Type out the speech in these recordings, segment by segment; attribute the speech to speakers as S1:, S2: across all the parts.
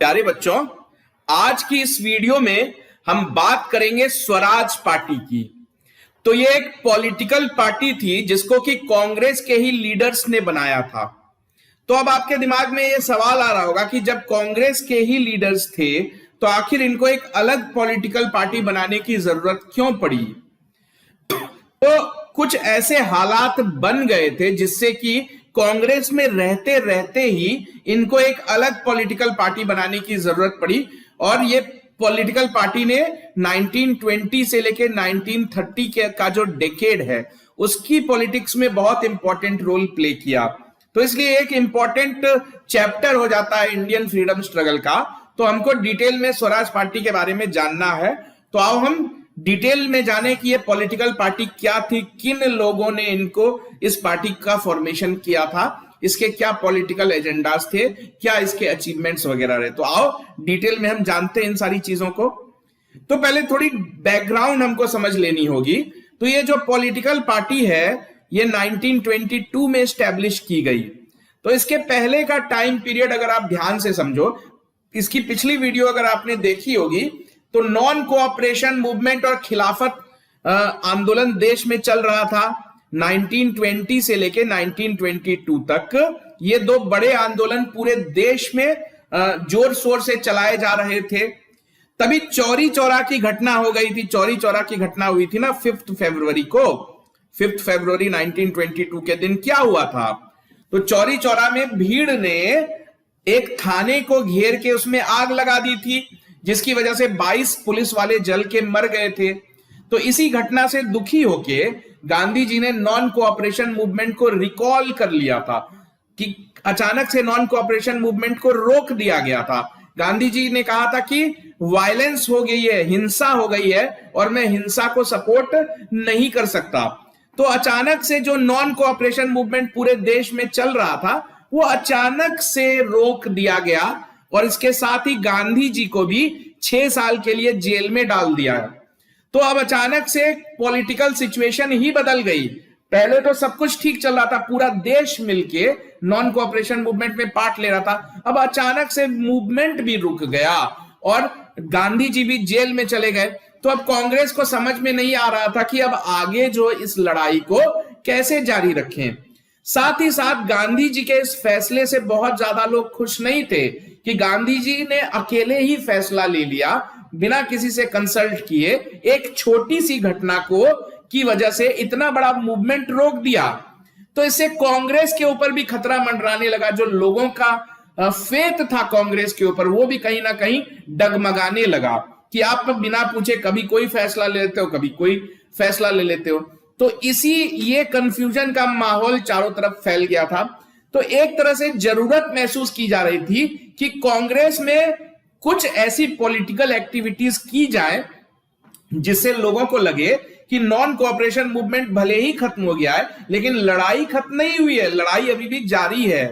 S1: प्यारे बच्चों, आज की इस वीडियो में हम बात करेंगे स्वराज पार्टी की। तो ये एक पॉलिटिकल पार्टी थी जिसको कि कांग्रेस के ही लीडर्स ने बनाया था। तो अब आपके दिमाग में ये सवाल आ रहा होगा कि जब कांग्रेस के ही लीडर्स थे तो आखिर इनको एक अलग पॉलिटिकल पार्टी बनाने की जरूरत क्यों पड़ी। तो कुछ ऐसे हालात बन गए थे जिससे कि कांग्रेस में रहते रहते ही इनको एक अलग पॉलिटिकल पार्टी बनाने की जरूरत पड़ी। और ये पॉलिटिकल पार्टी ने 1920 से लेकर 1930 का जो डेकेड है उसकी पॉलिटिक्स में बहुत इंपॉर्टेंट रोल प्ले किया। तो इसलिए एक इंपॉर्टेंट चैप्टर हो जाता है इंडियन फ्रीडम स्ट्रगल का। तो हमको डिटेल में स्वराज पार्टी के बारे में जानना है। तो आओ हम डिटेल में जाने कि ये पॉलिटिकल पार्टी क्या थी, किन लोगों ने इनको इस पार्टी का फॉर्मेशन किया था, इसके क्या पॉलिटिकल एजेंडास थे, क्या इसके अचीवमेंट्स वगैरह रहे। तो आओ डिटेल में हम जानते हैं इन सारी चीजों को। तो पहले थोड़ी बैकग्राउंड हमको समझ लेनी होगी। तो ये जो पॉलिटिकल पार्टी है ये 1922 में स्टैब्लिश की गई। तो इसके पहले का टाइम पीरियड अगर आप ध्यान से समझो, इसकी पिछली वीडियो अगर आपने देखी होगी तो नॉन कोऑपरेशन मूवमेंट और खिलाफत आंदोलन देश में चल रहा था 1920 से लेके 1922 तक। ये दो बड़े आंदोलन पूरे देश में जोर शोर से चलाए जा रहे थे। तभी चौरी चौरा की घटना हो गई थी। चौरी चौरा की घटना हुई थी ना 5 फरवरी को। 5 फरवरी 1922 के दिन क्या हुआ था, तो चौरी चौरा में भीड़ ने एक थाने को घेर के उसमें आग लगा दी थी, जिसकी वजह से 22 पुलिस वाले जल के मर गए थे। तो इसी घटना से दुखी होके गांधी जी ने नॉन कोऑपरेशन मूवमेंट को रिकॉल कर लिया था कि अचानक से नॉन कोऑपरेशन मूवमेंट को रोक दिया गया था। गांधी जी ने कहा था कि वायलेंस हो गई है, हिंसा हो गई है और मैं हिंसा को सपोर्ट नहीं कर सकता। तो अचानक से जो नॉन कोऑपरेशन मूवमेंट पूरे देश में चल रहा था वो अचानक से रोक दिया गया और इसके साथ ही गांधी जी को भी 6 साल के लिए जेल में डाल दिया। तो अब अचानक से पॉलिटिकल सिचुएशन ही बदल गई। पहले तो सब कुछ ठीक चल रहा था, पूरा देश मिलके नॉन कोऑपरेशन मूवमेंट में पार्ट ले रहा था। अब अचानक से मूवमेंट भी रुक गया और गांधी जी भी जेल में चले गए। तो अब कांग्रेस को समझ में नहीं आ रहा था कि अब आगे जो इस लड़ाई को कैसे जारी रखें। साथ ही साथ गांधी जी के इस फैसले से बहुत ज्यादा लोग खुश नहीं थे कि गांधी जी ने अकेले ही फैसला ले लिया बिना किसी से कंसल्ट किए, एक छोटी सी घटना को की वजह से इतना बड़ा मूवमेंट रोक दिया। तो इससे कांग्रेस के ऊपर भी खतरा मंडराने लगा। जो लोगों का फेथ था कांग्रेस के ऊपर वो भी कहीं ना कहीं डगमगाने लगा कि आप बिना पूछे कभी कोई फैसला ले लेते हो, कभी कोई फैसला ले लेते हो। तो इसी ये कंफ्यूजन का माहौल चारों तरफ फैल गया था। तो एक तरह से जरूरत महसूस की जा रही थी कि कांग्रेस में कुछ ऐसी पॉलिटिकल एक्टिविटीज की जाए जिससे लोगों को लगे कि नॉन कोऑपरेशन मूवमेंट भले ही खत्म हो गया है लेकिन लड़ाई खत्म नहीं हुई है, लड़ाई अभी भी जारी है।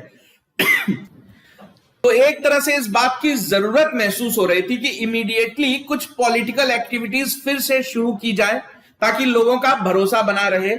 S1: तो एक तरह से इस बात की जरूरत महसूस हो रही थी कि इमीडिएटली कुछ पॉलिटिकल एक्टिविटीज फिर से शुरू की जाए ताकि लोगों का भरोसा बना रहे।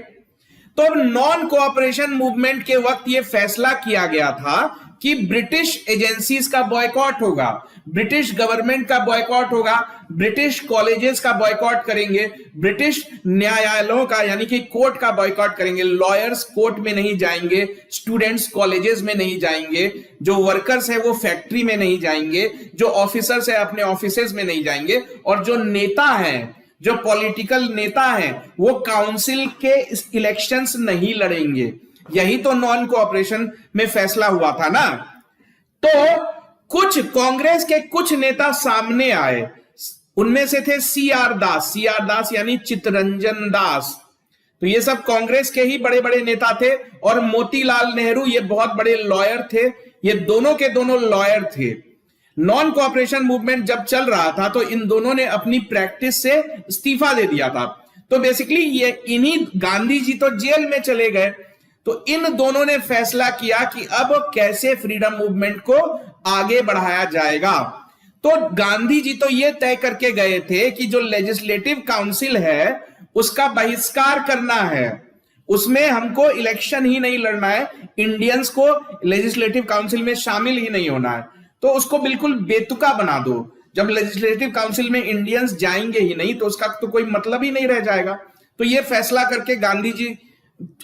S1: तो अब नॉन कोऑपरेशन मूवमेंट के वक्त यह फैसला किया गया था कि ब्रिटिश एजेंसीज का बॉयकॉट होगा, ब्रिटिश गवर्नमेंट का बॉयकॉट होगा, ब्रिटिश कॉलेजेस का बॉयकॉट करेंगे, ब्रिटिश न्यायालयों का यानी कि कोर्ट का बॉयकॉट करेंगे। लॉयर्स कोर्ट में नहीं जाएंगे, स्टूडेंट्स कॉलेजेस में नहीं जाएंगे, जो वर्कर्स है वो फैक्ट्री में नहीं जाएंगे, जो ऑफिसर्स है अपने ऑफिसेज में नहीं जाएंगे, और जो नेता हैं, जो पॉलिटिकल नेता हैं, वो काउंसिल के इलेक्शंस नहीं लड़ेंगे। यही तो नॉन कोऑपरेशन में फैसला हुआ था ना। तो कुछ कांग्रेस के कुछ नेता सामने आए, उनमें से थे सीआर दास यानी चित्तरंजन दास। तो ये सब कांग्रेस के ही बड़े बड़े नेता थे। और मोतीलाल नेहरू ये बहुत बड़े लॉयर थे, ये दोनों के दोनों लॉयर थे। नॉन कोऑपरेशन मूवमेंट जब चल रहा था तो इन दोनों ने अपनी प्रैक्टिस से इस्तीफा दे दिया था। तो बेसिकली ये इन्हीं गांधी जी तो जेल में चले गए, तो इन दोनों ने फैसला किया कि अब कैसे फ्रीडम मूवमेंट को आगे बढ़ाया जाएगा। तो गांधी जी तो ये तय करके गए थे कि जो लेजिस्लेटिव काउंसिल है उसका बहिष्कार करना है, उसमें हमको इलेक्शन ही नहीं लड़ना है, इंडियंस को लेजिस्लेटिव काउंसिल में शामिल ही नहीं होना है। तो उसको बिल्कुल बेतुका बना दो। जब लेजिस्लेटिव काउंसिल में इंडियंस जाएंगे ही नहीं तो उसका तो कोई मतलब ही नहीं रह जाएगा। तो ये फैसला करके गांधी जी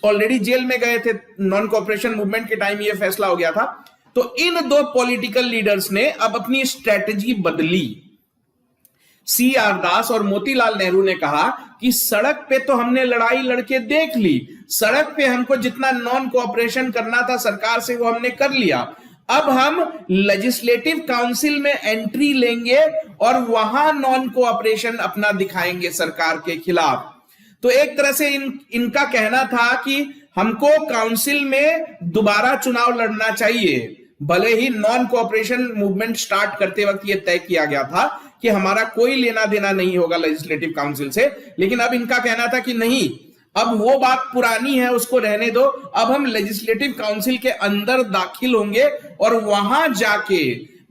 S1: ऑलरेडी जेल में गए थे, नॉन कोऑपरेशन मूवमेंट के टाइम ये फैसला हो गया था। तो इन दो पॉलिटिकल लीडर्स ने अब अपनी स्ट्रेटजी बदली। CR दास और मोतीलाल नेहरू ने कहा कि सड़क पे तो हमने लड़ाई लड़के देख ली, सड़क पे हमको जितना नॉन कोऑपरेशन करना था सरकार से वो हमने कर लिया, अब हम लेजिस्लेटिव काउंसिल में एंट्री लेंगे और वहां नॉन कोऑपरेशन अपना दिखाएंगे सरकार के खिलाफ। तो एक तरह से इनका कहना था कि हमको काउंसिल में दोबारा चुनाव लड़ना चाहिए। भले ही नॉन कोऑपरेशन मूवमेंट स्टार्ट करते वक्त यह तय किया गया था कि हमारा कोई लेना देना नहीं होगा लेजिस्लेटिव काउंसिल से, लेकिन अब इनका कहना था कि नहीं, अब वो बात पुरानी है, उसको रहने दो, अब हम लेजिस्लेटिव काउंसिल के अंदर दाखिल होंगे और वहां जाके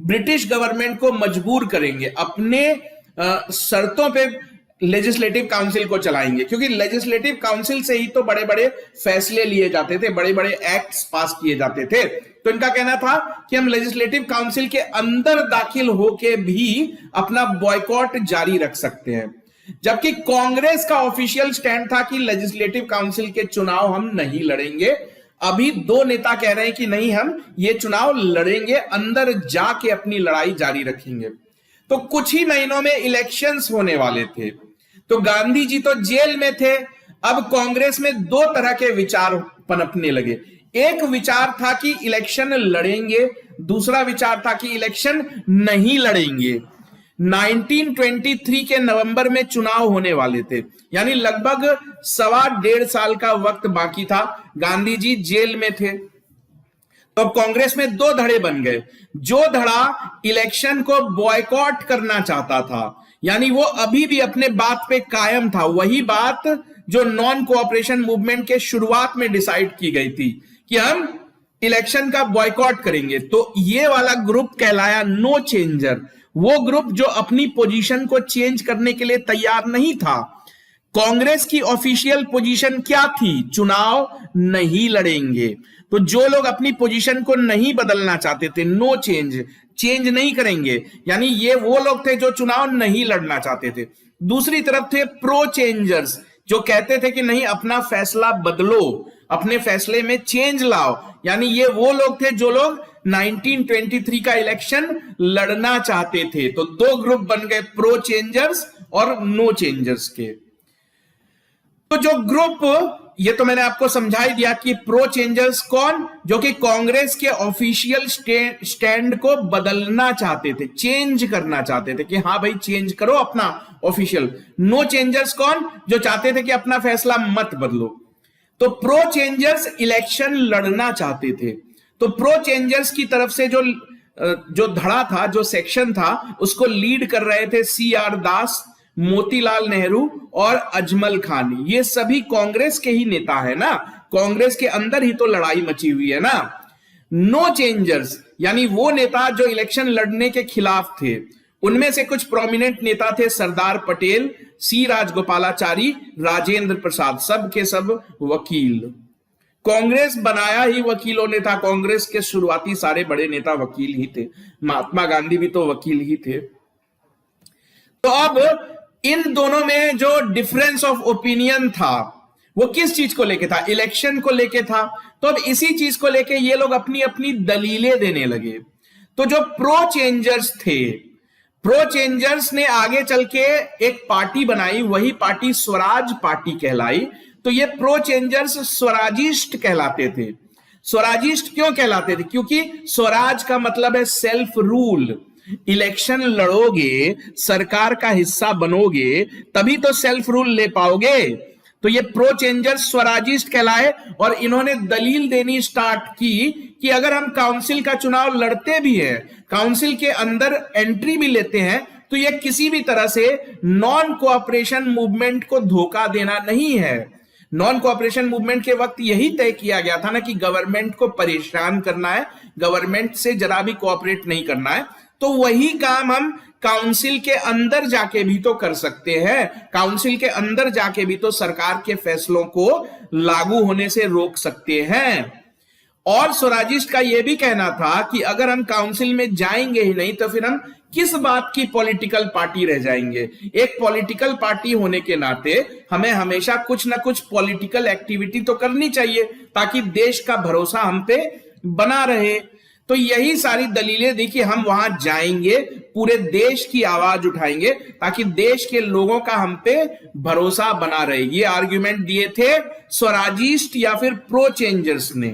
S1: ब्रिटिश गवर्नमेंट को मजबूर करेंगे, अपने शर्तों पे लेजिस्लेटिव काउंसिल को चलाएंगे, क्योंकि लेजिस्लेटिव काउंसिल से ही तो बड़े बड़े फैसले लिए जाते थे, बड़े बड़े एक्ट्स पास किए जाते थे। तो इनका कहना था कि हम लेजिस्लेटिव काउंसिल के अंदर दाखिल होके भी अपना बॉयकॉट जारी रख सकते हैं। जबकि कांग्रेस का ऑफिशियल स्टैंड था कि लेजिस्लेटिव काउंसिल के चुनाव हम नहीं लड़ेंगे। अभी दो नेता कह रहे हैं कि नहीं, हम ये चुनाव लड़ेंगे, अंदर जाके अपनी लड़ाई जारी रखेंगे। तो कुछ ही महीनों में इलेक्शंस होने वाले थे। तो गांधी जी तो जेल में थे। अब कांग्रेस में दो तरह के विचार पनपने लगे। एक विचार था कि इलेक्शन लड़ेंगे, दूसरा विचार था कि इलेक्शन नहीं लड़ेंगे। 1923 के नवंबर में चुनाव होने वाले थे, यानी लगभग 1.25 साल का वक्त बाकी था। गांधी जी जेल में थे। तो अब कांग्रेस में दो धड़े बन गए। जो धड़ा इलेक्शन को बॉयकॉट करना चाहता था, यानी वो अभी भी अपने बात पे कायम था, वही बात जो नॉन कोऑपरेशन मूवमेंट के शुरुआत में डिसाइड की गई थी कि हम इलेक्शन का बॉयकॉट करेंगे। तो ये वाला ग्रुप कहलाया नो चेंजर, वो ग्रुप जो अपनी पोजीशन को चेंज करने के लिए तैयार नहीं था। कांग्रेस की ऑफिशियल पोजीशन क्या थी? चुनाव नहीं लड़ेंगे। तो जो लोग अपनी पोजीशन को नहीं बदलना चाहते थे, नो चेंज, चेंज नहीं करेंगे, यानी ये वो लोग थे जो चुनाव नहीं लड़ना चाहते थे। दूसरी तरफ थे प्रो चेंजर्स, जो कहते थे कि नहीं, अपना फैसला बदलो, अपने फैसले में चेंज लाओ, यानी ये वो लोग थे जो लोग 1923 का इलेक्शन लड़ना चाहते थे। तो दो ग्रुप बन गए, प्रो चेंजर्स और नो चेंजर्स के। तो जो ग्रुप, ये तो मैंने आपको समझा ही दिया कि प्रो चेंजर्स कौन, जो कि कांग्रेस के ऑफिशियल स्टैंड को बदलना चाहते थे, चेंज करना चाहते थे कि हाँ भाई चेंज करो अपना ऑफिशियल। नो चेंजर्स कौन, जो चाहते थे कि अपना फैसला मत बदलो। तो प्रो चेंजर्स इलेक्शन लड़ना चाहते थे। तो प्रो चेंजर्स की तरफ से जो धड़ा था, जो सेक्शन था, उसको लीड कर रहे थे CR दास, मोतीलाल नेहरू और अजमल खान। ये सभी कांग्रेस के ही नेता है ना, कांग्रेस के अंदर ही तो लड़ाई मची हुई है ना। नो चेंजर्स यानी वो नेता जो इलेक्शन लड़ने के खिलाफ थे, उनमें से कुछ प्रोमिनेंट नेता थे सरदार पटेल, C राजगोपालाचारी, राजेंद्र प्रसाद, सब के सब वकील। कांग्रेस बनाया ही वकीलों ने था, कांग्रेस के शुरुआती सारे बड़े नेता वकील ही थे, महात्मा गांधी भी तो वकील ही थे। तो अब इन दोनों में जो डिफरेंस ऑफ ओपिनियन था वो किस चीज को लेके था? इलेक्शन को लेके था। तो अब इसी चीज को लेके ये लोग अपनी अपनी दलीलें देने लगे। तो जो प्रो चेंजर्स थे, प्रो चेंजर्स ने आगे चल के एक पार्टी बनाई, वही पार्टी स्वराज पार्टी कहलाई। तो ये प्रो चेंजर्स स्वराजिस्ट कहलाते थे। स्वराजिस्ट क्यों कहलाते थे? क्योंकि स्वराज का मतलब है सेल्फ रूल। इलेक्शन लड़ोगे, सरकार का हिस्सा बनोगे, तभी तो सेल्फ रूल ले पाओगे। तो ये प्रो चेंजर्स स्वराजिस्ट कहलाए और इन्होंने दलील देनी स्टार्ट की कि अगर हम काउंसिल का चुनाव लड़ते भी हैं, काउंसिल के अंदर एंट्री भी लेते हैं, तो ये किसी भी तरह से नॉन कोऑपरेशन मूवमेंट को धोखा देना नहीं है। नॉन कोऑपरेशन मूवमेंट के वक्त यही तय किया गया था ना कि गवर्नमेंट को परेशान करना है, गवर्नमेंट से जरा भी कोऑपरेट नहीं करना है। तो वही काम हम काउंसिल के अंदर जाके भी तो कर सकते हैं। काउंसिल के अंदर जाके भी तो सरकार के फैसलों को लागू होने से रोक सकते हैं। और स्वराजिस्ट का यह भी कहना था कि अगर हम काउंसिल में जाएंगे ही नहीं तो फिर हम किस बात की पॉलिटिकल पार्टी रह जाएंगे। एक पॉलिटिकल पार्टी होने के नाते हमें हमेशा कुछ ना कुछ पॉलिटिकल एक्टिविटी तो करनी चाहिए ताकि देश का भरोसा हम पे बना रहे। तो यही सारी दलीलें दी कि हम वहां जाएंगे, पूरे देश की आवाज उठाएंगे ताकि देश के लोगों का हम पे भरोसा बना रहे। ये आर्ग्यूमेंट दिए थे स्वराजिस्ट या फिर प्रो चेंजर्स ने।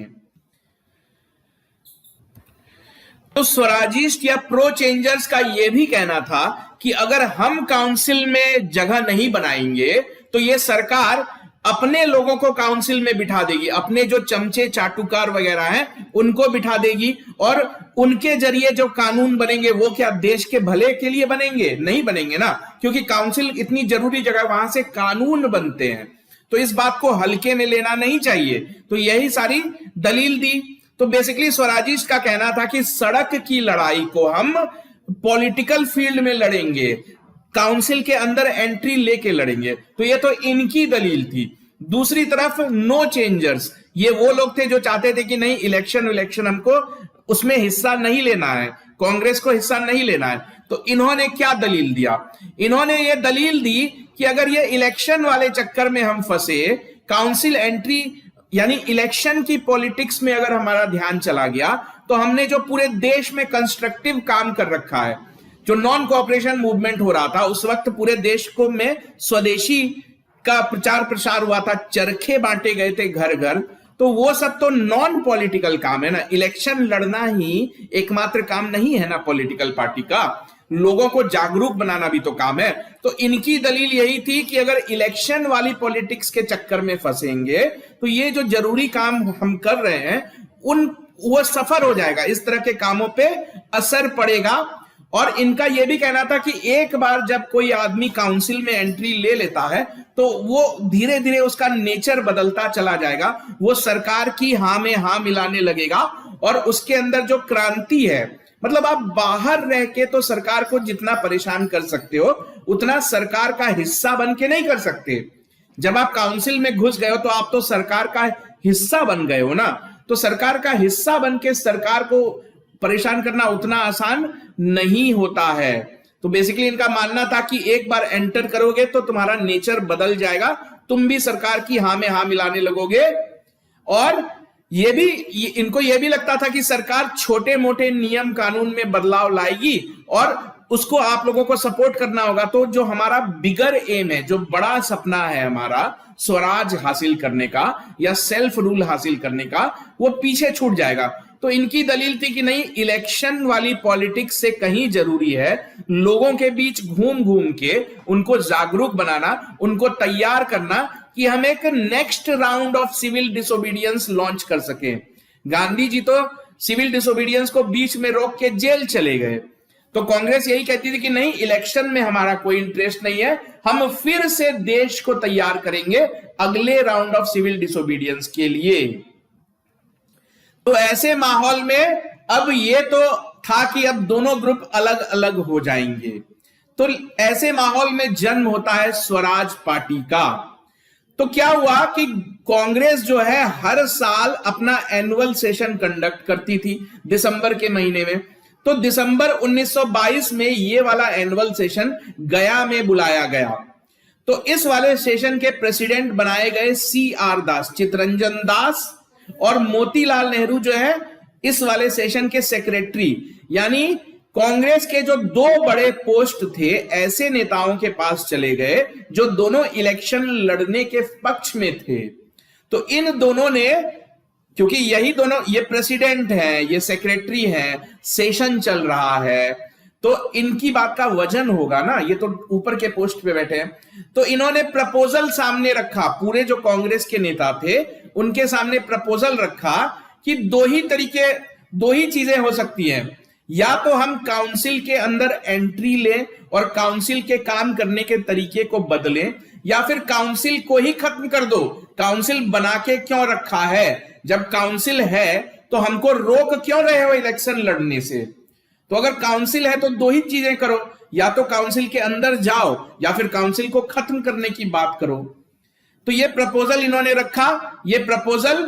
S1: तो स्वराजिस्ट या प्रो चेंजर्स का यह भी कहना था कि अगर हम काउंसिल में जगह नहीं बनाएंगे तो यह सरकार अपने लोगों को काउंसिल में बिठा देगी, अपने जो चमचे चाटुकार वगैरह हैं उनको बिठा देगी और उनके जरिए जो कानून बनेंगे वो क्या देश के भले के लिए बनेंगे? नहीं बनेंगे ना, क्योंकि काउंसिल इतनी जरूरी जगह, वहां से कानून बनते हैं। तो इस बात को हल्के में लेना नहीं चाहिए। तो यही सारी दलील दी। तो बेसिकली स्वराजिस्ट का कहना था कि सड़क की लड़ाई को हम पॉलिटिकल फील्ड में लड़ेंगे, काउंसिल के अंदर एंट्री लेके लड़ेंगे। तो ये तो इनकी दलील थी। दूसरी तरफ नो चेंजर्स, ये वो लोग थे जो चाहते थे कि नहीं इलेक्शन हमको उसमें हिस्सा नहीं लेना है, कांग्रेस को हिस्सा नहीं लेना है। तो इन्होंने क्या दलील दिया? इन्होंने ये दलील दी कि अगर ये इलेक्शन वाले चक्कर में हम फंसे, काउंसिल एंट्री यानी इलेक्शन की पॉलिटिक्स में अगर हमारा ध्यान चला गया तो हमने जो पूरे देश में कंस्ट्रक्टिव काम कर रखा है, जो नॉन कोऑपरेशन मूवमेंट हो रहा था उस वक्त पूरे देश को में स्वदेशी का प्रचार प्रसार हुआ था, चरखे बांटे गए थे घर घर, तो वो सब तो नॉन पॉलिटिकल काम है ना। इलेक्शन लड़ना ही एकमात्र काम नहीं है ना पॉलिटिकल पार्टी का, लोगों को जागरूक बनाना भी तो काम है। तो इनकी दलील यही थी कि अगर इलेक्शन वाली पॉलिटिक्स के चक्कर में फंसेंगे तो ये जो जरूरी काम हम कर रहे हैं वो सफर हो जाएगा, इस तरह के कामों पे असर पड़ेगा। और इनका यह भी कहना था कि एक बार जब कोई आदमी काउंसिल में एंट्री ले लेता है तो वो धीरे धीरे उसका नेचर बदलता चला जाएगा, वो सरकार की हां में हां मिलाने लगेगा और उसके अंदर जो क्रांति है, मतलब आप बाहर रह के तो सरकार को जितना परेशान कर सकते हो उतना सरकार का हिस्सा बन के नहीं कर सकते। जब आप काउंसिल में घुस गए हो तो आप तो सरकार का हिस्सा बन गए हो ना। तो सरकार का हिस्सा बन के सरकार को परेशान करना उतना आसान नहीं होता है। तो बेसिकली इनका मानना था कि एक बार एंटर करोगे तो तुम्हारा नेचर बदल जाएगा, तुम भी सरकार की हां में हां मिलाने लगोगे। और इनको यह भी लगता था कि सरकार छोटे मोटे नियम कानून में बदलाव लाएगी और उसको आप लोगों को सपोर्ट करना होगा। तो जो हमारा बिगर एम है, जो बड़ा सपना है हमारा स्वराज हासिल करने का या सेल्फ रूल हासिल करने का, वो पीछे छूट जाएगा। तो इनकी दलील थी कि नहीं, इलेक्शन वाली पॉलिटिक्स से कहीं जरूरी है लोगों के बीच घूम घूम के उनको जागरूक बनाना, उनको तैयार करना कि हम एक next round of civil disobedience launch कर सके। गांधी जी तो सिविल डिसोबीडियंस को बीच में रोक के जेल चले गए। तो कांग्रेस यही कहती थी कि नहीं, इलेक्शन में हमारा कोई इंटरेस्ट नहीं है, हम फिर से देश को तैयार करेंगे अगले राउंड ऑफ सिविल डिसोबीडियंस के लिए। तो ऐसे माहौल में अब ये तो था कि अब दोनों ग्रुप अलग अलग हो जाएंगे। तो ऐसे माहौल में जन्म होता है स्वराज पार्टी का। तो क्या हुआ कि कांग्रेस जो है हर साल अपना एनुअल सेशन कंडक्ट करती थी दिसंबर के महीने में। तो दिसंबर 1922 में ये वाला एनुअल सेशन गया में बुलाया गया। तो इस वाले सेशन के प्रेसिडेंट बनाए गए CR दास, चितरंजन दास, और मोतीलाल नेहरू जो है इस वाले सेशन के सेक्रेटरी। यानी कांग्रेस के जो दो बड़े पोस्ट थे ऐसे नेताओं के पास चले गए जो दोनों इलेक्शन लड़ने के पक्ष में थे। तो इन दोनों ने, क्योंकि यही दोनों, ये प्रेसिडेंट है, ये सेक्रेटरी है, सेशन चल रहा है, तो इनकी बात का वजन होगा ना, ये तो ऊपर के पोस्ट पे बैठे हैं। तो इन्होंने प्रपोजल सामने रखा, पूरे जो कांग्रेस के नेता थे उनके सामने प्रपोजल रखा कि दो ही चीजें हो सकती हैं, या तो हम काउंसिल के अंदर एंट्री लें और काउंसिल के काम करने के तरीके को बदलें, या फिर काउंसिल को ही खत्म कर दो। काउंसिल बना के क्यों रखा है? जब काउंसिल है तो हमको रोक क्यों रहे हो इलेक्शन लड़ने से? तो अगर काउंसिल है तो दो ही चीजें करो, या तो काउंसिल के अंदर जाओ या फिर काउंसिल को खत्म करने की बात करो। तो ये प्रपोजल इन्होंने रखा। ये प्रपोजल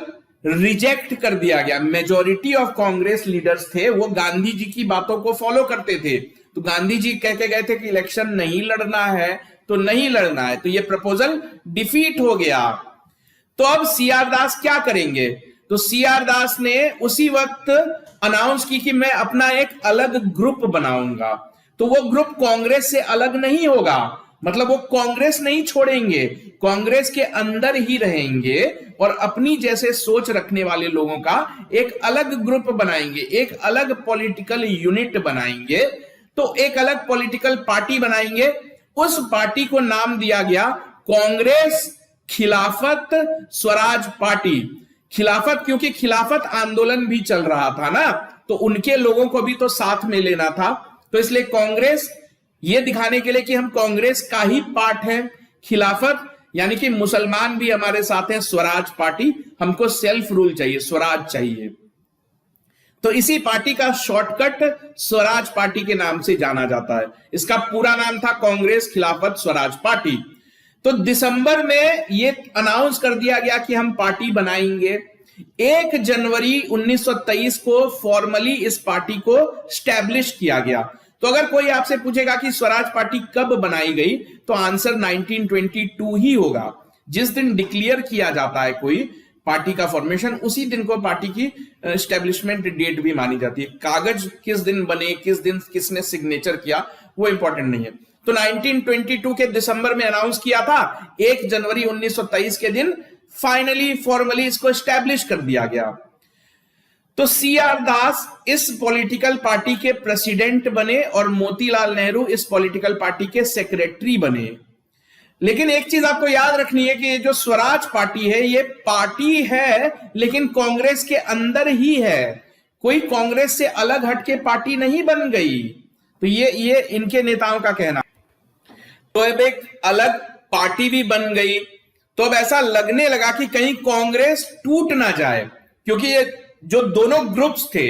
S1: रिजेक्ट कर दिया गया। मेजॉरिटी ऑफ कांग्रेस लीडर्स थे वो गांधी जी की बातों को फॉलो करते थे, तो गांधी जी कह के गए थे कि इलेक्शन नहीं लड़ना है तो नहीं लड़ना है, तो ये प्रपोजल डिफीट हो गया। तो अब सीआर दास क्या करेंगे? तो सीआर दास ने उसी वक्त अनाउंस की कि मैं अपना एक अलग ग्रुप बनाऊंगा। तो वो ग्रुप कांग्रेस से अलग नहीं होगा, मतलब वो कांग्रेस नहीं छोड़ेंगे, कांग्रेस के अंदर ही रहेंगे और अपनी जैसे सोच रखने वाले लोगों का एक अलग ग्रुप बनाएंगे, एक अलग पॉलिटिकल यूनिट बनाएंगे, तो एक अलग पॉलिटिकल पार्टी बनाएंगे। उस पार्टी को नाम दिया गया कांग्रेस खिलाफत स्वराज पार्टी। खिलाफत, क्योंकि खिलाफत आंदोलन भी चल रहा था ना, तो उनके लोगों को भी तो साथ में लेना था, तो इसलिए कांग्रेस, ये दिखाने के लिए कि हम कांग्रेस का ही पार्ट है। खिलाफत यानी कि मुसलमान भी हमारे साथ हैं, स्वराज पार्टी, हमको सेल्फ रूल चाहिए, स्वराज चाहिए। तो इसी पार्टी का शॉर्टकट स्वराज पार्टी के नाम से जाना जाता है। इसका पूरा नाम था कांग्रेस खिलाफत स्वराज पार्टी। तो दिसंबर में ये अनाउंस कर दिया गया कि हम पार्टी बनाएंगे। 1 जनवरी 1923 को फॉर्मली इस पार्टी को स्टैब्लिश किया गया। तो अगर कोई आपसे पूछेगा कि स्वराज पार्टी कब बनाई गई, तो आंसर 1922 ही होगा। जिस दिन डिक्लेयर किया जाता है कोई पार्टी का फॉर्मेशन, उसी दिन को पार्टी की एस्टेब्लिशमेंट डेट भी मानी जाती है। कागज किस दिन बने, किस दिन किसने सिग्नेचर किया, वो इंपॉर्टेंट नहीं है। तो 1922 के दिसंबर में अनाउंस किया था, 1 जनवरी 1923 के दिन फाइनली फॉर्मली इसको एस्टेब्लिश कर दिया गया। तो सीआर दास इस पॉलिटिकल पार्टी के प्रेसिडेंट बने और मोतीलाल नेहरू इस पॉलिटिकल पार्टी के सेक्रेटरी बने। लेकिन एक चीज आपको याद रखनी है कि ये जो स्वराज पार्टी है, ये पार्टी है लेकिन कांग्रेस के अंदर ही है, कोई कांग्रेस से अलग हटके पार्टी नहीं बन गई। तो ये इनके नेताओं का कहना। तो अब एक अलग पार्टी भी बन गई, तो अब ऐसा लगने लगा कि कहीं कांग्रेस टूट ना जाए, क्योंकि ये जो दोनों ग्रुप्स थे,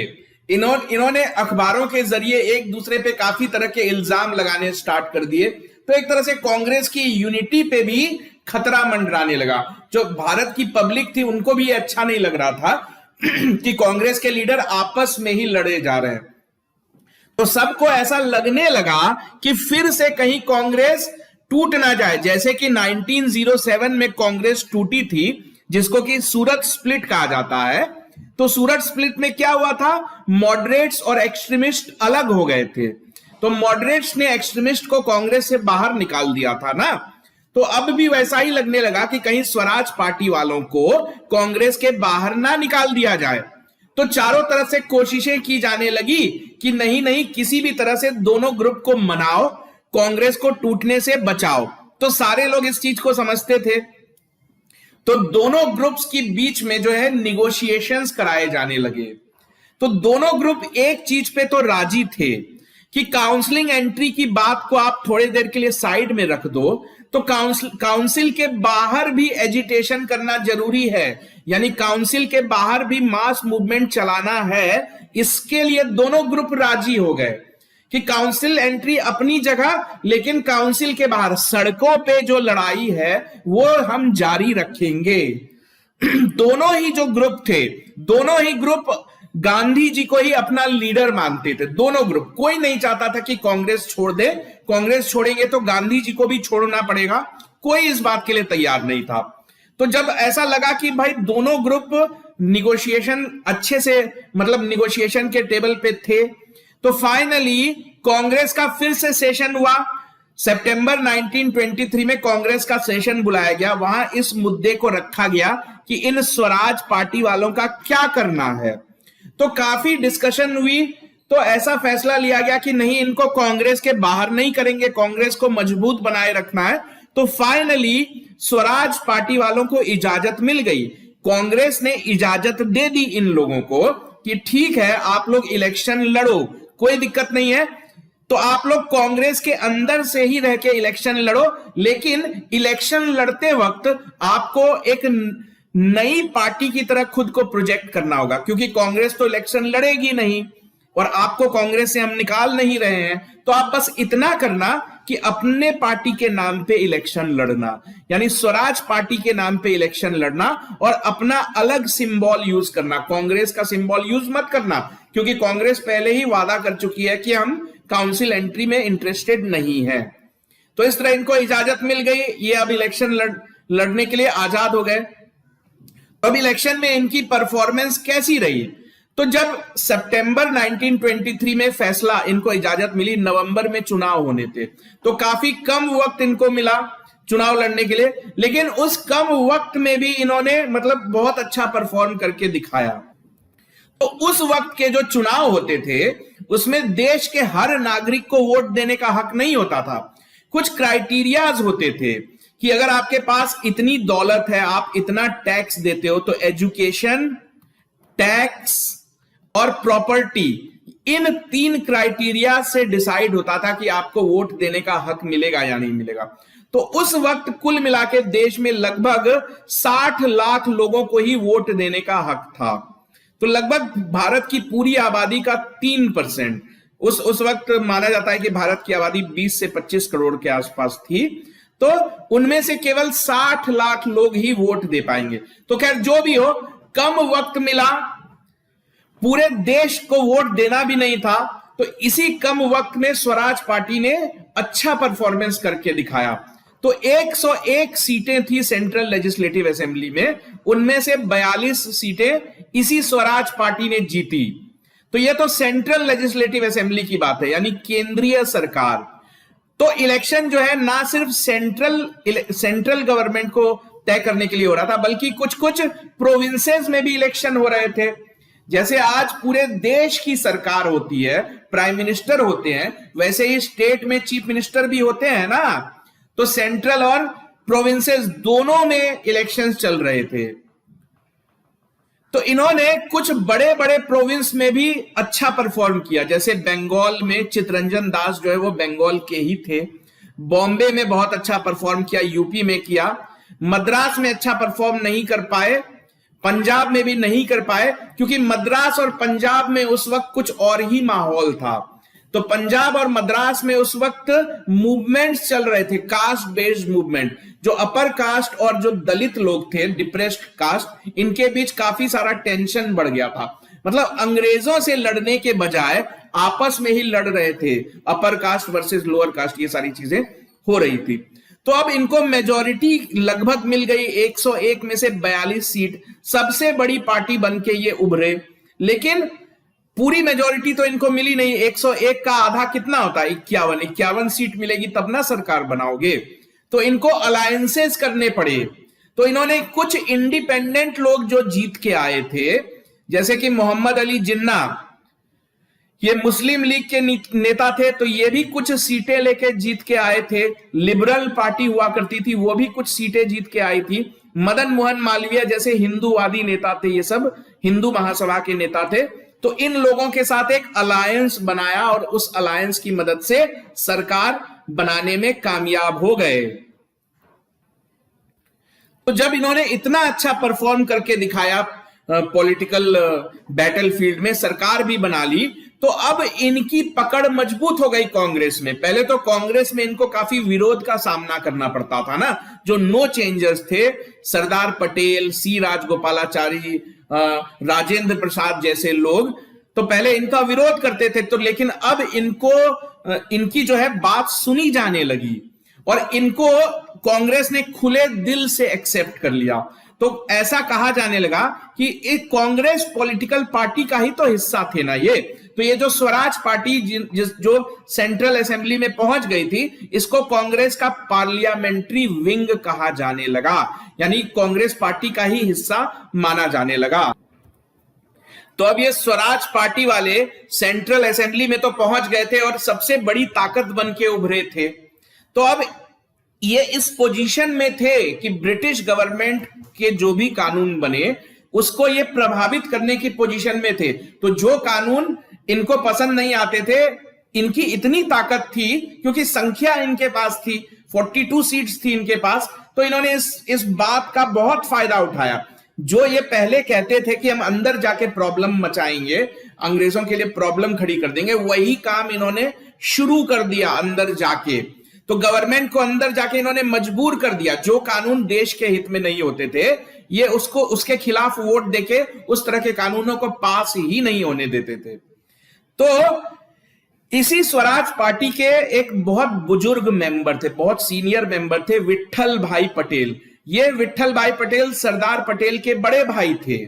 S1: इन्होंने अखबारों के जरिए एक दूसरे पे काफी तरह के इल्जाम लगाने स्टार्ट कर दिए। तो एक तरह से कांग्रेस की यूनिटी पे भी खतरा मंडराने लगा। जो भारत की पब्लिक थी उनको भी अच्छा नहीं लग रहा था कि कांग्रेस के लीडर आपस में ही लड़े जा रहे हैं। तो सबको ऐसा लगने लगा कि फिर से कहीं कांग्रेस टूट ना जाए, जैसे कि 1907 में कांग्रेस टूटी थी, जिसको कि सूरत स्प्लिट कहा जाता है। तो सूरत स्प्लिट में क्या हुआ था, मॉडरेट्स और एक्सट्रीमिस्ट अलग हो गए थे। तो मॉडरेट्स ने एक्सट्रीमिस्ट को कांग्रेस से बाहर निकाल दिया था ना, तो अब भी वैसा ही लगने लगा कि कहीं स्वराज पार्टी वालों को कांग्रेस के बाहर ना निकाल दिया जाए। तो चारों तरफ से कोशिशें की जाने लगी कि नहीं, किसी भी तरह से दोनों ग्रुप को मनाओ, कांग्रेस को टूटने से बचाओ। तो सारे लोग इस चीज को समझते थे। तो दोनों ग्रुप्स के बीच में जो है निगोशिएशंस कराए जाने लगे। तो दोनों ग्रुप एक चीज पे तो राजी थे कि काउंसलिंग एंट्री की बात को आप थोड़ी देर के लिए साइड में रख दो, तो काउंसिल के बाहर भी एजिटेशन करना जरूरी है, यानी काउंसिल के बाहर भी मास मूवमेंट चलाना है। इसके लिए दोनों ग्रुप राजी हो गए कि काउंसिल एंट्री अपनी जगह, लेकिन काउंसिल के बाहर सड़कों पे जो लड़ाई है वो हम जारी रखेंगे। दोनों ही जो ग्रुप थे, दोनों ही ग्रुप गांधी जी को ही अपना लीडर मानते थे। दोनों ग्रुप, कोई नहीं चाहता था कि कांग्रेस छोड़ दे, कांग्रेस छोड़ेंगे तो गांधी जी को भी छोड़ना पड़ेगा, कोई इस बात के लिए तैयार नहीं था। तो जब ऐसा लगा कि भाई दोनों ग्रुप निगोशिएशन अच्छे से, मतलब निगोशिएशन के टेबल पे थे, तो फाइनली कांग्रेस का फिर से सेशन हुआ। सितंबर 1923 में कांग्रेस का सेशन बुलाया गया। वहां इस मुद्दे को रखा गया कि इन स्वराज पार्टी वालों का क्या करना है। तो काफी डिस्कशन हुई, तो ऐसा फैसला लिया गया कि नहीं, इनको कांग्रेस के बाहर नहीं करेंगे, कांग्रेस को मजबूत बनाए रखना है। तो फाइनली स्वराज पार्टी वालों को इजाजत मिल गई, कांग्रेस ने इजाजत दे दी इन लोगों को कि ठीक है, आप लोग इलेक्शन लड़ो, कोई दिक्कत नहीं है। तो आप लोग कांग्रेस के अंदर से ही रह के इलेक्शन लड़ो, लेकिन इलेक्शन लड़ते वक्त आपको एक नई पार्टी की तरह खुद को प्रोजेक्ट करना होगा, क्योंकि कांग्रेस तो इलेक्शन लड़ेगी नहीं और आपको कांग्रेस से हम निकाल नहीं रहे हैं। तो आप बस इतना करना कि अपने पार्टी के नाम पे इलेक्शन लड़ना, यानी स्वराज पार्टी के नाम पे इलेक्शन लड़ना और अपना अलग सिंबल यूज करना। कांग्रेस का सिंबल यूज मत करना, क्योंकि कांग्रेस पहले ही वादा कर चुकी है कि हम काउंसिल एंट्री में इंटरेस्टेड नहीं है। तो इस तरह इनको इजाजत मिल गई, ये अब इलेक्शन लड़ने के लिए आजाद हो गए। अब इलेक्शन में इनकी परफॉर्मेंस कैसी रही? तो जब सितंबर 1923 में फैसला, इनको इजाजत मिली, नवंबर में चुनाव होने थे, तो काफी कम वक्त इनको मिला चुनाव लड़ने के लिए, लेकिन उस कम वक्त में भी इन्होंने मतलब बहुत अच्छा परफॉर्म करके दिखाया। तो उस वक्त के जो चुनाव होते थे उसमें देश के हर नागरिक को वोट देने का हक नहीं होता था। कुछ क्राइटेरियाज होते थे कि अगर आपके पास इतनी दौलत है, आप इतना टैक्स देते हो, तो एजुकेशन, टैक्स और प्रॉपर्टी, इन 3 क्राइटेरिया से डिसाइड होता था कि आपको वोट देने का हक मिलेगा या नहीं मिलेगा। तो उस वक्त कुल मिला के देश में लगभग 60 लाख लोगों को ही वोट देने का हक था। तो लगभग भारत की पूरी आबादी का 3%, उस वक्त माना जाता है कि भारत की आबादी 20 से 25 करोड़ के आसपास थी, तो उनमें से केवल 60 लाख लोग ही वोट दे पाएंगे। तो खैर जो भी हो, कम वक्त मिला, पूरे देश को वोट देना भी नहीं था, तो इसी कम वक्त में स्वराज पार्टी ने अच्छा परफॉर्मेंस करके दिखाया। तो 101 सीटें थी सेंट्रल लेजिस्लेटिव असेंबली में, उनमें से 42 सीटें इसी स्वराज पार्टी ने जीती। तो यह तो सेंट्रल लेजिस्लेटिव असेंबली की बात है, यानी केंद्रीय सरकार। तो इलेक्शन जो है ना सिर्फ सेंट्रल गवर्नमेंट को तय करने के लिए हो रहा था, बल्कि कुछ कुछ प्रोविंसेस में भी इलेक्शन हो रहे थे। जैसे आज पूरे देश की सरकार होती है, प्राइम मिनिस्टर होते हैं, वैसे ही स्टेट में चीफ मिनिस्टर भी होते हैं ना। तो सेंट्रल और प्रोविंसेस दोनों में इलेक्शंस चल रहे थे। तो इन्होंने कुछ बड़े बड़े प्रोविंस में भी अच्छा परफॉर्म किया, जैसे बंगाल में चितरंजन दास जो है वो बंगाल के ही थे, बॉम्बे में बहुत अच्छा परफॉर्म किया, यूपी में किया, मद्रास में अच्छा परफॉर्म नहीं कर पाए, पंजाब में भी नहीं कर पाए, क्योंकि मद्रास और पंजाब में उस वक्त कुछ और ही माहौल था। तो पंजाब और मद्रास में उस वक्त मूवमेंट्स चल रहे थे, कास्ट बेस्ड मूवमेंट। जो अपर कास्ट और जो दलित लोग थे, डिप्रेस्ड कास्ट, इनके बीच काफी सारा टेंशन बढ़ गया था। मतलब अंग्रेजों से लड़ने के बजाय आपस में ही लड़ रहे थे, upper caste versus lower caste, ये सारी चीजें हो रही थी। तो अब इनको मेजॉरिटी लगभग मिल गई, 101 में से 42 सीट, सबसे बड़ी पार्टी बन के ये उभरे। लेकिन पूरी मेजॉरिटी तो इनको मिली नहीं, 101 का आधा कितना होता है, 51 सीट मिलेगी तब ना सरकार बनाओगे। तो इनको अलायंसेस करने पड़े। तो इन्होंने कुछ इंडिपेंडेंट लोग जो जीत के आए थे, जैसे कि मोहम्मद अली जिन्ना, ये मुस्लिम लीग के नेता थे, तो ये भी कुछ सीटें लेके जीत के आए थे। लिबरल पार्टी हुआ करती थी, वो भी कुछ सीटें जीत के आई थी। मदन मोहन मालवीय जैसे हिंदूवादी नेता थे, ये सब हिंदू महासभा के नेता थे। तो इन लोगों के साथ एक अलायंस बनाया और उस अलायंस की मदद से सरकार बनाने में कामयाब हो गए। तो जब इन्होंने इतना अच्छा परफॉर्म करके दिखाया पॉलिटिकल बैटलफील्ड में, सरकार भी बना ली, तो अब इनकी पकड़ मजबूत हो गई कांग्रेस में। पहले तो कांग्रेस में इनको काफी विरोध का सामना करना पड़ता था ना, जो नो चेंजर्स थे, सरदार पटेल, सी राजगोपालाचारी, राजेंद्र प्रसाद जैसे लोग, तो पहले इनका विरोध करते थे। तो लेकिन अब इनकी जो है बात सुनी जाने लगी और इनको कांग्रेस ने खुले दिल से एक्सेप्ट कर लिया। तो ऐसा कहा जाने लगा कि एक कांग्रेस पॉलिटिकल पार्टी का ही तो हिस्सा थे ना ये। तो ये जो स्वराज पार्टी जो सेंट्रल असेंबली में पहुंच गई थी, इसको कांग्रेस का पार्लियामेंट्री विंग कहा जाने लगा, यानी कांग्रेस पार्टी का ही हिस्सा माना जाने लगा। तो अब ये स्वराज पार्टी वाले सेंट्रल असेंबली में तो पहुंच गए थे और सबसे बड़ी ताकत बन के उभरे थे। तो अब ये इस पोजीशन में थे कि ब्रिटिश गवर्नमेंट के जो भी कानून बने उसको ये प्रभावित करने की पोजीशन में थे। तो जो कानून इनको पसंद नहीं आते थे, इनकी इतनी ताकत थी क्योंकि संख्या इनके पास थी, 42 सीट्स थी इनके पास, तो इन्होंने इस बात का बहुत फायदा उठाया। जो ये पहले कहते थे कि हम अंदर जाके प्रॉब्लम मचाएंगे, अंग्रेजों के लिए प्रॉब्लम खड़ी कर देंगे, वही काम इन्होंने शुरू कर दिया अंदर जाके। तो गवर्नमेंट को अंदर जाके इन्होंने मजबूर कर दिया, जो कानून देश के हित में नहीं होते थे ये उसके खिलाफ वोट देके उस तरह के कानूनों को पास ही नहीं होने देते थे। तो इसी स्वराज पार्टी के एक बहुत बुजुर्ग मेंबर थे, बहुत सीनियर मेंबर थे, विट्ठल भाई पटेल। ये विट्ठल भाई पटेल सरदार पटेल के बड़े भाई थे,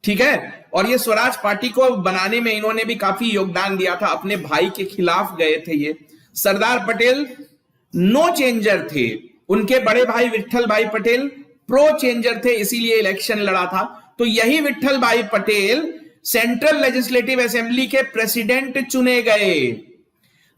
S1: ठीक है। और ये स्वराज पार्टी को बनाने में इन्होंने भी काफी योगदान दिया था, अपने भाई के खिलाफ गए थे। ये सरदार पटेल नो चेंजर थे, उनके बड़े भाई विट्ठल भाई पटेल प्रो चेंजर थे, इसीलिए इलेक्शन लड़ा था। तो यही विट्ठल भाई पटेल सेंट्रल लेजिस्लेटिव असेंबली के प्रेसिडेंट चुने गए।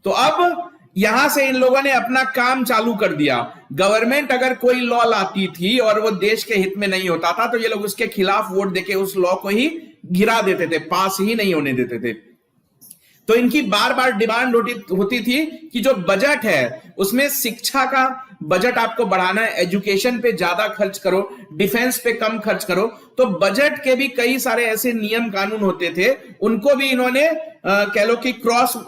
S1: तो अब यहां से इन लोगों ने अपना काम चालू कर दिया। गवर्नमेंट अगर कोई लॉ लाती थी और वो देश के हित में नहीं होता था तो ये लोग उसके खिलाफ वोट देके उस लॉ को ही गिरा देते थे, पास ही नहीं होने देते थे। तो इनकी बार बार डिमांड होती थी कि जो बजट है उसमें शिक्षा का बजट आपको बढ़ाना है, एजुकेशन पे ज्यादा खर्च करो, डिफेंस पे कम खर्च करो। तो बजट के भी कई सारे ऐसे नियम कानून होते थे, उनको भी इन्होंने कह लो कि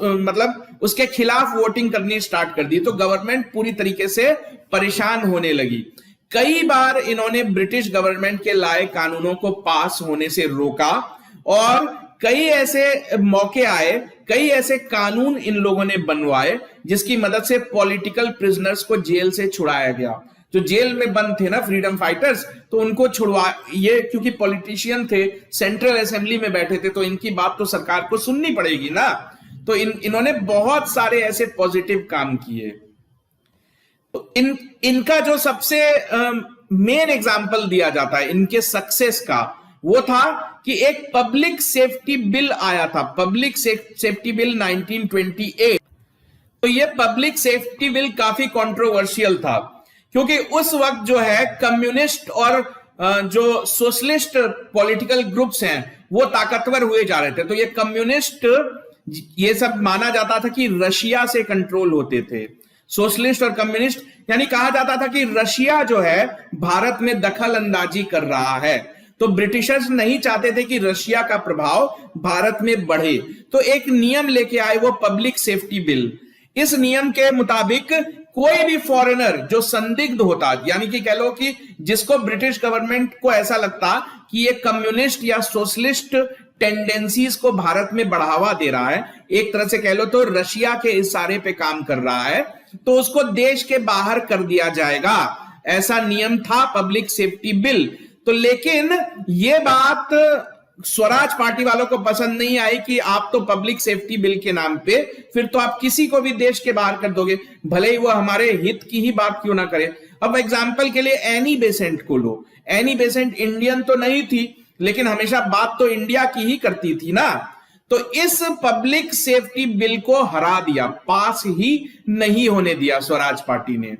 S1: मतलब उसके खिलाफ वोटिंग करनी स्टार्ट कर दी। तो गवर्नमेंट पूरी तरीके से परेशान होने लगी। कई बार इन्होंने ब्रिटिश गवर्नमेंट के लाए कानूनों को पास होने से रोका और कई ऐसे मौके आए, कई ऐसे कानून इन लोगों ने बनवाए जिसकी मदद से पॉलिटिकल प्रिजनर्स को जेल से छुड़ाया गया। जो जेल में बंद थे ना फ्रीडम फाइटर्स, तो उनको ये क्योंकि पॉलिटिशियन थे, सेंट्रल असेंबली में बैठे थे, तो इनकी बात तो सरकार को सुननी पड़ेगी ना। तो इन्होंने बहुत सारे ऐसे पॉजिटिव काम किए। तो इनका जो सबसे मेन एग्जाम्पल दिया जाता है इनके सक्सेस का, वो था कि एक पब्लिक सेफ्टी बिल आया था, पब्लिक सेफ्टी बिल 1928। तो ये पब्लिक सेफ्टी बिल काफी कंट्रोवर्शियल था क्योंकि उस वक्त जो है कम्युनिस्ट और जो सोशलिस्ट पॉलिटिकल ग्रुप्स हैं वो ताकतवर हुए जा रहे थे। तो ये कम्युनिस्ट, ये सब माना जाता था कि रशिया से कंट्रोल होते थे। सोशलिस्ट और कम्युनिस्ट यानी कहा जाता था कि रशिया जो है भारत में दखल अंदाजी कर रहा है। तो ब्रिटिशर्स नहीं चाहते थे कि रशिया का प्रभाव भारत में बढ़े, तो एक नियम लेके आए वो पब्लिक सेफ्टी बिल। इस नियम के मुताबिक कोई भी फॉरेनर जो संदिग्ध होता, यानी कि कह लो कि जिसको ब्रिटिश गवर्नमेंट को ऐसा लगता कि ये कम्युनिस्ट या सोशलिस्ट टेंडेंसीज को भारत में बढ़ावा दे रहा है, एक तरह से कह लो तो रशिया के इशारे पे काम कर रहा है, तो उसको देश के बाहर कर दिया जाएगा। ऐसा नियम था पब्लिक सेफ्टी बिल। तो लेकिन ये बात स्वराज पार्टी वालों को पसंद नहीं आई कि आप तो पब्लिक सेफ्टी बिल के नाम पे फिर तो आप किसी को भी देश के बाहर कर दोगे, भले ही वो हमारे हित की ही बात क्यों ना करे। अब एग्जाम्पल के लिए एनी बेसेंट को लो। एनी बेसेंट इंडियन तो नहीं थी, लेकिन हमेशा बात तो इंडिया की ही करती थी ना। तो इस पब्लिक सेफ्टी बिल को हरा दिया, पास ही नहीं होने दिया स्वराज पार्टी ने।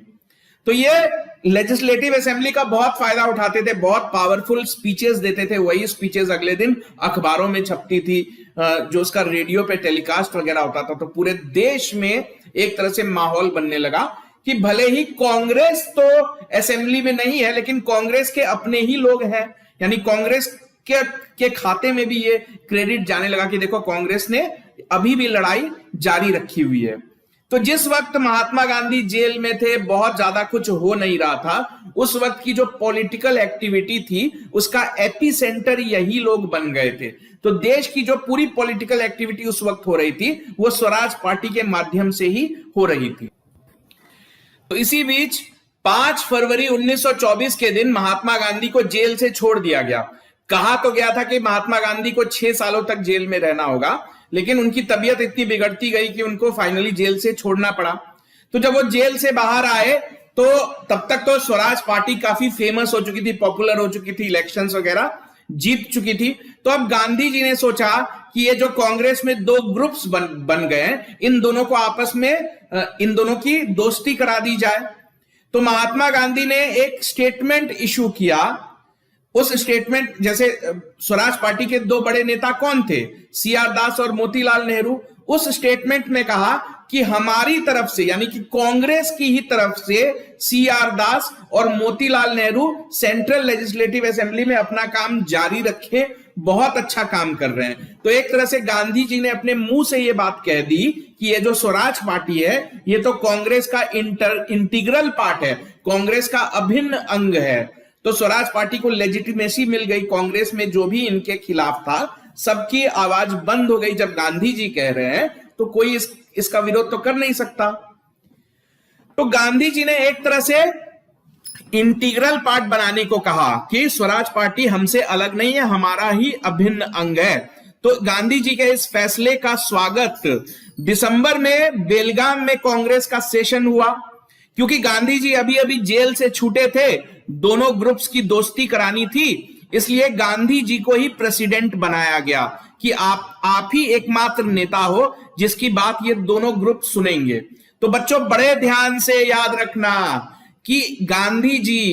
S1: तो ये लेजिस्लेटिव असेंबली का बहुत फायदा उठाते थे, बहुत पावरफुल स्पीचेस देते थे। वही स्पीचेस अगले दिन अखबारों में छपती थी, जो उसका रेडियो पे टेलीकास्ट वगैरह होता था। तो पूरे देश में एक तरह से माहौल बनने लगा कि भले ही कांग्रेस तो असेंबली में नहीं है, लेकिन कांग्रेस के अपने ही लोग हैं, यानी कांग्रेस के खाते में भी ये क्रेडिट जाने लगा कि देखो कांग्रेस ने अभी भी लड़ाई जारी रखी हुई है। तो जिस वक्त महात्मा गांधी जेल में थे, बहुत ज्यादा कुछ हो नहीं रहा था, उस वक्त की जो पॉलिटिकल एक्टिविटी थी उसका एपी सेंटर यही लोग बन गए थे। तो देश की जो पूरी पॉलिटिकल एक्टिविटी उस वक्त हो रही थी वो स्वराज पार्टी के माध्यम से ही हो रही थी। तो इसी बीच 5 फरवरी 1924 के दिन महात्मा गांधी को जेल से छोड़ दिया गया। कहा तो गया था कि महात्मा गांधी को 6 सालों तक जेल में रहना होगा, लेकिन उनकी तबीयत इतनी बिगड़ती गई कि उनको फाइनली जेल से छोड़ना पड़ा। तो जब वो जेल से बाहर आए तो तब तक तो स्वराज पार्टी काफी फेमस हो चुकी थी, पॉपुलर हो चुकी थी, इलेक्शंस वगैरह जीत चुकी थी। तो अब गांधी जी ने सोचा कि ये जो कांग्रेस में 2 ग्रुप्स बन गए हैं, इन दोनों को आपस में इन दोनों की दोस्ती करा दी जाए। तो महात्मा गांधी ने एक स्टेटमेंट इशू किया। उस स्टेटमेंट, जैसे स्वराज पार्टी के 2 बड़े नेता कौन थे, सीआर दास और मोतीलाल नेहरू, उस स्टेटमेंट में कहा कि हमारी तरफ से यानी कि कांग्रेस की ही तरफ से CR दास और Motilal Nehru central legislative assembly में अपना काम जारी रखे, बहुत अच्छा काम कर रहे हैं। तो एक तरह से गांधी जी ने अपने मुंह से यह बात कह दी कि ये जो स्वराज पार्टी है ये तो कांग्रेस का इंटीग्रल पार्ट है, कांग्रेस का अभिन्न अंग है। तो स्वराज पार्टी को लेजिटिमेसी मिल गई, कांग्रेस में जो भी इनके खिलाफ था सबकी आवाज बंद हो गई। जब गांधी जी कह रहे हैं तो कोई इसका विरोध तो कर नहीं सकता। तो गांधी जी ने एक तरह से इंटीग्रल पार्ट बनाने को कहा कि स्वराज पार्टी हमसे अलग नहीं है, हमारा ही अभिन्न अंग है। तो गांधी जी के इस फैसले का स्वागत दिसंबर में बेलगाम में कांग्रेस का सेशन हुआ। क्योंकि गांधी जी अभी अभी जेल से छूटे थे, दोनों ग्रुप्स की दोस्ती करानी थी, इसलिए गांधी जी को ही प्रेसिडेंट बनाया गया कि आप ही एकमात्र नेता हो जिसकी बात ये दोनों ग्रुप सुनेंगे। तो बच्चों बड़े ध्यान से याद रखना कि गांधी जी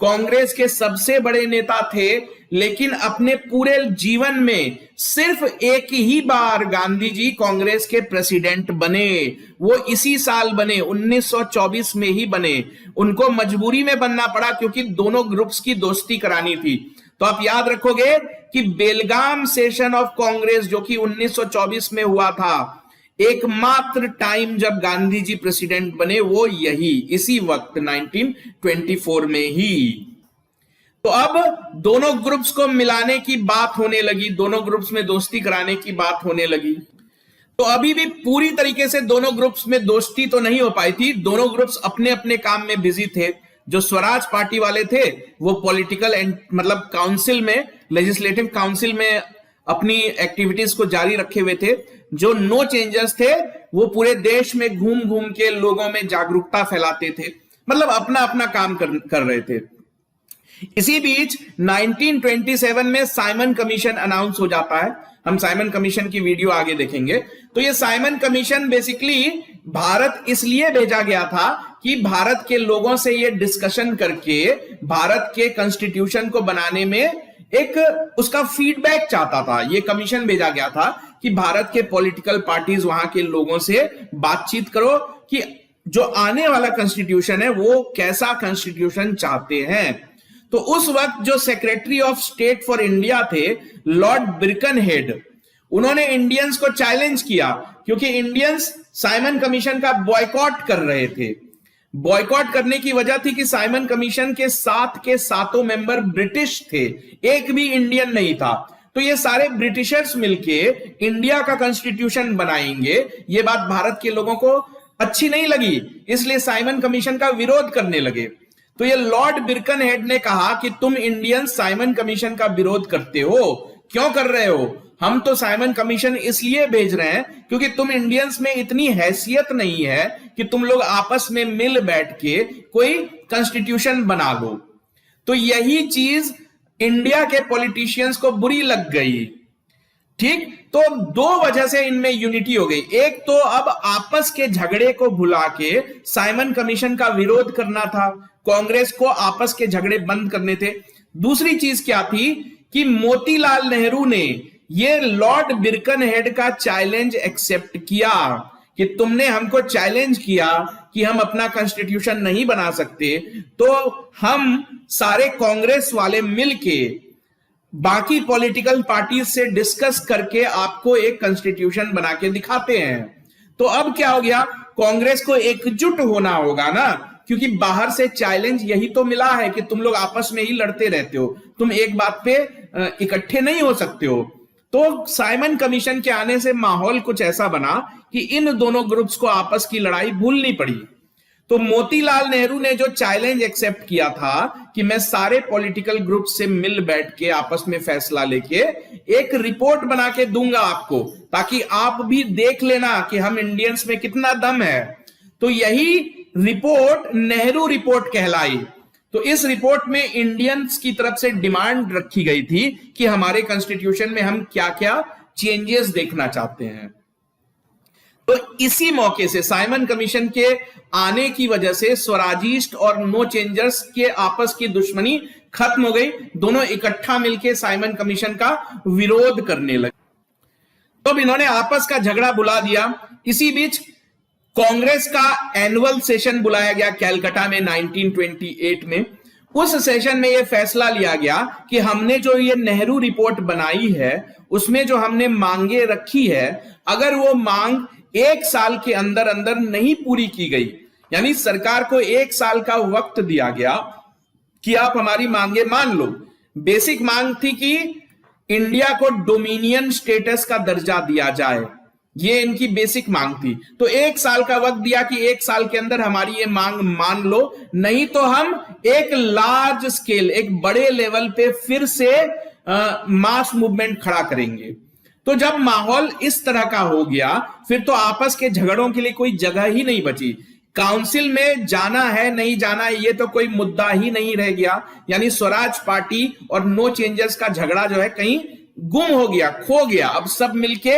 S1: कांग्रेस के सबसे बड़े नेता थे, लेकिन अपने पूरे जीवन में सिर्फ एक ही बार गांधी जी कांग्रेस के प्रेसिडेंट बने। वो इसी साल बने, 1924 में ही बने। उनको मजबूरी में बनना पड़ा क्योंकि दोनों ग्रुप्स की दोस्ती करानी थी। तो आप याद रखोगे कि बेलगाम सेशन ऑफ कांग्रेस जो कि 1924 में हुआ था, एकमात्र टाइम जब गांधी जी प्रेसिडेंट बने वो यही इसी वक्त 1924 में ही। तो अब दोनों ग्रुप्स को मिलाने की बात होने लगी, दोनों ग्रुप्स में दोस्ती कराने की बात होने लगी। तो अभी भी पूरी तरीके से दोनों ग्रुप्स में दोस्ती तो नहीं हो पाई थी, दोनों ग्रुप्स अपने अपने काम में बिजी थे। जो स्वराज पार्टी वाले थे वो पॉलिटिकल मतलब काउंसिल में, लेजिस्लेटिव काउंसिल में अपनी एक्टिविटीज को जारी रखे हुए थे। जो नो चेंजर्स थे वो पूरे देश में घूम घूम के लोगों में जागरूकता फैलाते थे, मतलब अपना अपना काम कर रहे थे। इसी बीच 1927 में साइमन कमीशन अनाउंस हो जाता है। हम साइमन कमीशन की वीडियो आगे देखेंगे। तो ये साइमन कमीशन बेसिकली भारत इसलिए भेजा गया था कि भारत के लोगों से ये डिस्कशन करके भारत के कॉन्स्टिट्यूशन को बनाने में एक उसका फीडबैक चाहता था। ये कमीशन भेजा गया था कि भारत के पॉलिटिकल पार्टीज वहां के लोगों से बातचीत करो कि जो आने वाला कॉन्स्टिट्यूशन है वो कैसा कॉन्स्टिट्यूशन चाहते हैं। तो उस वक्त जो secretary of state for India थे लॉर्ड बिरकनहेड, उन्होंने इंडियंस को चैलेंज किया क्योंकि इंडियंस साइमन कमीशन का बॉयकॉट कर रहे थे। बॉयकॉट करने की वजह थी कि साइमन कमीशन के सातों मेंबर ब्रिटिश थे, एक भी इंडियन नहीं था। तो ये सारे ब्रिटिशर्स मिलके इंडिया का कॉन्स्टिट्यूशन बनाएंगे, ये बात भारत के लोगों को अच्छी नहीं लगी, इसलिए साइमन कमीशन का विरोध करने लगे। तो ये लॉर्ड बिरकनहेड ने कहा कि तुम इंडियन साइमन कमीशन का विरोध करते हो, क्यों कर रहे हो? हम तो साइमन कमीशन इसलिए भेज रहे हैं क्योंकि तुम इंडियंस में इतनी हैसियत नहीं है कि तुम लोग आपस में मिल बैठ के कोई कॉन्स्टिट्यूशन बना लो। तो यही चीज इंडिया के पॉलिटिशियंस को बुरी लग गई। ठीक, तो दो वजह से इनमें यूनिटी हो गई। एक तो अब आपस के झगड़े को भुला के साइमन कमीशन का विरोध करना था, कांग्रेस को आपस के झगड़े बंद करने थे। दूसरी चीज क्या थी कि मोतीलाल नेहरू ने ये लॉर्ड बिरकनहेड का चैलेंज एक्सेप्ट किया कि तुमने हमको चैलेंज किया कि हम अपना कॉन्स्टिट्यूशन नहीं बना सकते, तो हम सारे कांग्रेस वाले मिलके बाकी पॉलिटिकल पार्टीज से डिस्कस करके आपको एक कॉन्स्टिट्यूशन बना के दिखाते हैं। तो अब क्या हो गया, कांग्रेस को एकजुट होना होगा ना, क्योंकि बाहर से चैलेंज यही तो मिला है कि तुम लोग आपस में ही लड़ते रहते हो, तुम एक बात पे इकट्ठे नहीं हो सकते हो। तो साइमन कमीशन के आने से माहौल कुछ ऐसा बना कि इन दोनों ग्रुप्स को आपस की लड़ाई भूलनी पड़ी। तो मोतीलाल नेहरू ने जो चैलेंज एक्सेप्ट किया था कि मैं सारे पॉलिटिकल ग्रुप से मिल बैठ के आपस में फैसला लेके एक रिपोर्ट बना के दूंगा आपको, ताकि आप भी देख लेना कि हम इंडियंस में कितना दम है। तो यही रिपोर्ट नेहरू रिपोर्ट कहलाई। तो इस रिपोर्ट में इंडियंस की तरफ से डिमांड रखी गई थी कि हमारे कॉन्स्टिट्यूशन में हम क्या क्या चेंजेस देखना चाहते हैं। तो इसी मौके से साइमन कमीशन के आने की वजह से स्वराजिस्ट और नो चेंजर्स के आपस की दुश्मनी खत्म हो गई, दोनों इकट्ठा मिलकर साइमन कमीशन का विरोध करने लगे। तो अब इन्होंने आपस का झगड़ा बुला दिया। इसी बीच कांग्रेस का एनुअल सेशन बुलाया गया कैलकाटा में 1928 में। उस सेशन में यह फैसला लिया गया कि हमने जो ये नेहरू रिपोर्ट बनाई है उसमें जो हमने मांगे रखी है, अगर वो मांग 1 साल के अंदर अंदर नहीं पूरी की गई, यानी सरकार को 1 साल का वक्त दिया गया कि आप हमारी मांगे मान लो। बेसिक मांग थी कि इंडिया को डोमिनियन स्टेटस का दर्जा दिया जाए, ये इनकी बेसिक मांग थी। तो 1 साल का वक्त दिया कि 1 साल के अंदर हमारी ये मांग मान लो, नहीं तो हम एक लार्ज स्केल, एक बड़े लेवल पे फिर से मास मूवमेंट खड़ा करेंगे। तो जब माहौल इस तरह का हो गया, फिर तो आपस के झगड़ों के लिए कोई जगह ही नहीं बची। काउंसिल में जाना है नहीं जाना है ये तो कोई मुद्दा ही नहीं रह गया, यानी स्वराज पार्टी और नो चेंजेस का झगड़ा जो है कहीं गुम हो गया, खो गया। अब सब मिलके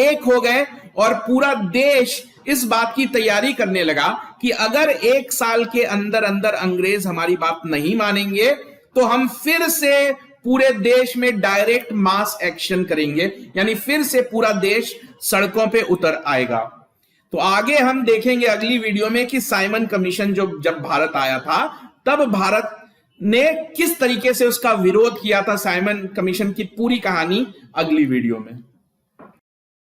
S1: एक हो गए और पूरा देश इस बात की तैयारी करने लगा कि अगर 1 साल के अंदर अंदर अंग्रेज हमारी बात नहीं मानेंगे तो हम फिर से पूरे देश में डायरेक्ट मास एक्शन करेंगे, यानी फिर से पूरा देश सड़कों पे उतर आएगा। तो आगे हम देखेंगे अगली वीडियो में कि साइमन कमीशन जब भारत आया था तब भारत ने किस तरीके से उसका विरोध किया था। साइमन कमीशन की पूरी कहानी अगली वीडियो में।